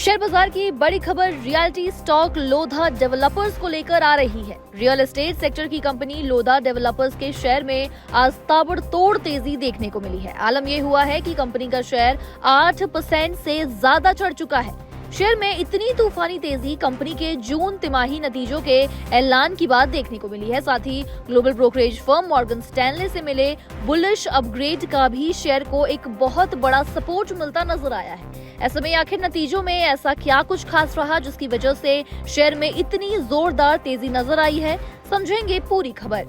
Share बाजार की बड़ी खबर रियलिटी स्टॉक लोधा डेवलपर्स को लेकर आ रही है। रियल एस्टेट सेक्टर की कंपनी लोधा डेवलपर्स के शेयर में आज ताबड़तोड़ तेजी देखने को मिली है। आलम ये हुआ है कि कंपनी का शेयर 8% से ज्यादा चढ़ चुका है। शेयर में इतनी तूफानी तेजी कंपनी के जून तिमाही नतीजों के ऐलान की बाद देखने को मिली है। साथ ही global brokerage firm Morgan Stanley से मिले बुलिश अपग्रेड का भी शेयर को एक बहुत बड़ा सपोर्ट मिलता नजर आया है। ऐसे में आखिर नतीजों में ऐसा क्या कुछ खास रहा जिसकी वजह से शेयर में इतनी जोरदार तेजी नजर आई है, समझेंगे पूरी खबर।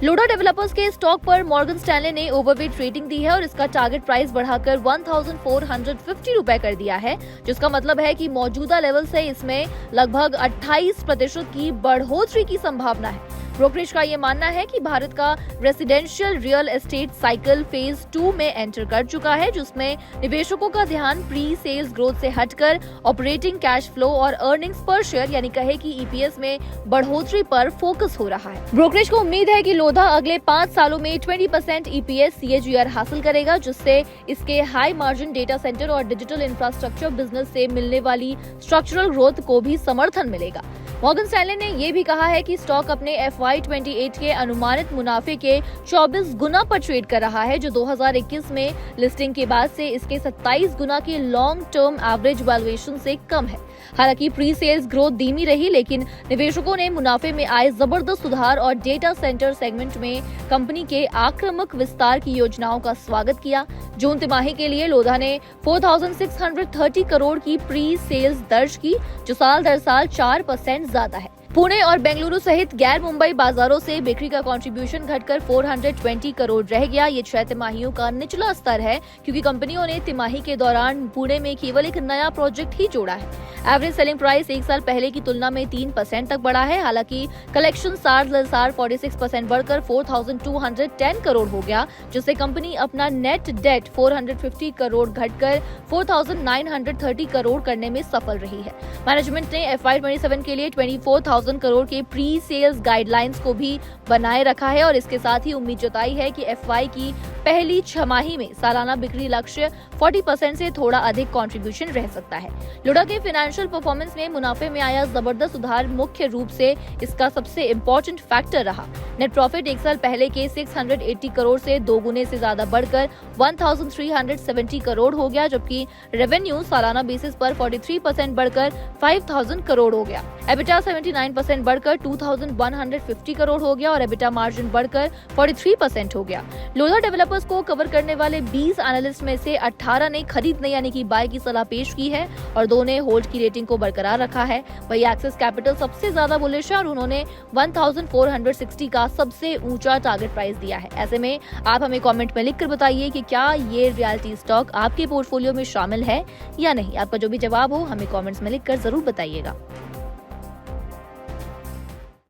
लोधा डेवलपर्स के स्टॉक पर मॉर्गन स्टैनले ने ओवरवेट रेटिंग दी है और इसका टारगेट प्राइस बढ़ाकर 1450 रुपए कर दिया है, जिसका मतलब है कि मौजूदा लेवल से इसमें लगभग 28% की बढ़ोतरी की संभावना है। ब्रोकरेज का ये मानना है कि भारत का residential real estate cycle phase 2 में एंटर कर चुका है, जिसमें निवेशकों का ध्यान प्री सेल्स ग्रोथ से हटकर ऑपरेटिंग कैश फ्लो और अर्निंग्स पर शेयर यानी कहे कि ईपीएस में बढ़ोतरी पर फोकस हो रहा है। ब्रोकरेज को उम्मीद है कि लोधा अगले 5 सालों में 20% ईपीएस CAGR हासिल करेगा, जिससे इसके हाई मार्जिन डेटा सेंटर और डिजिटल इंफ्रास्ट्रक्चर बिजनेस से मिलने वाली स्ट्रक्चरल ग्रोथ को भी समर्थन मिलेगा। मॉर्गन स्टैनले ने यह भी कहा है कि स्टॉक अपने FY28 के अनुमानित मुनाफे के 24 गुना पर ट्रेड कर रहा है, जो 2021 में लिस्टिंग के बाद से इसके 27 गुना के लॉन्ग टर्म एवरेज वैल्यूएशन से कम है। हालांकि प्री सेल्स ग्रोथ धीमी रही, लेकिन निवेशकों ने मुनाफे में आए जबरदस्त सुधार और डेटा सेंटर सेगमेंट में कंपनी के आक्रामक विस्तार की योजनाओं का स्वागत किया। जून तिमाही के लिए लोधा ने 4630 करोड़ की प्री सेल्स दर्ज की, जो साल दर साल 4% ज्यादा है। पुणे और बेंगलुरु सहित गैर मुंबई बाजारों से बिक्री का कंट्रीब्यूशन घटकर 420 करोड़ रह गया। ये 6 तिमाहियों का निचला स्तर है, क्योंकि कंपनियों ने तिमाही के दौरान पुणे में केवल एक नया प्रोजेक्ट ही जोड़ा है। एवरेज सेलिंग प्राइस एक साल पहले की तुलना में 3% तक बढ़ा है। हालांकि कलेक्शन साल दर साल 46% बढ़कर 4210 करोड़ हो गया, जिससे कंपनी अपना नेट डेट 450 करोड़ घटकर 4930 करोड़ करने में सफल रही है। मैनेजमेंट ने FY27 के लिए 24,000 करोड़ के प्री सेल्स गाइडलाइंस को भी बनाए रखा है और इसके साथ ही उम्मीद जताई है कि FY की पहली छमाही में सालाना बिक्री लक्ष्य 40% से थोड़ा अधिक कंट्रीब्यूशन रह सकता है। लोधा के फाइनेंशियल परफॉर्मेंस में मुनाफे में आया जबरदस्त सुधार मुख्य रूप से इसका सबसे इम्पोर्टेंट फैक्टर रहा। नेट प्रॉफिट एक साल पहले के 680 करोड़ से 2 गुने से ज्यादा बढ़कर 1370 करोड़ हो गया, जबकि रेवेन्यू सालाना बेसिस पर 43% बढ़कर 5000 करोड़ हो गया। एबिटा 79% बढ़कर 2150 करोड़ हो गया और एबिटा मार्जिन बढ़कर 43% हो गया। लोधा डेवलपर्स को कवर करने वाले 20 एनालिस्ट में से 18 ने खरीदने यानी कि बाय की सलाह पेश की है और 2 ने होल्ड की रेटिंग को बरकरार रखा है। वही एक्सिस कैपिटल सबसे ज्यादा बुलिश है और उन्होंने 1460 का सबसे ऊंचा टारगेट प्राइस दिया है। ऐसे में आप हमें कमेंट में लिखकर बताइए कि क्या ये रियलिटी स्टॉक आपके पोर्टफोलियो में शामिल है या नहीं। आपका जो भी जवाब हो हमें कमेंट्स में लिखकर जरूर बताइएगा।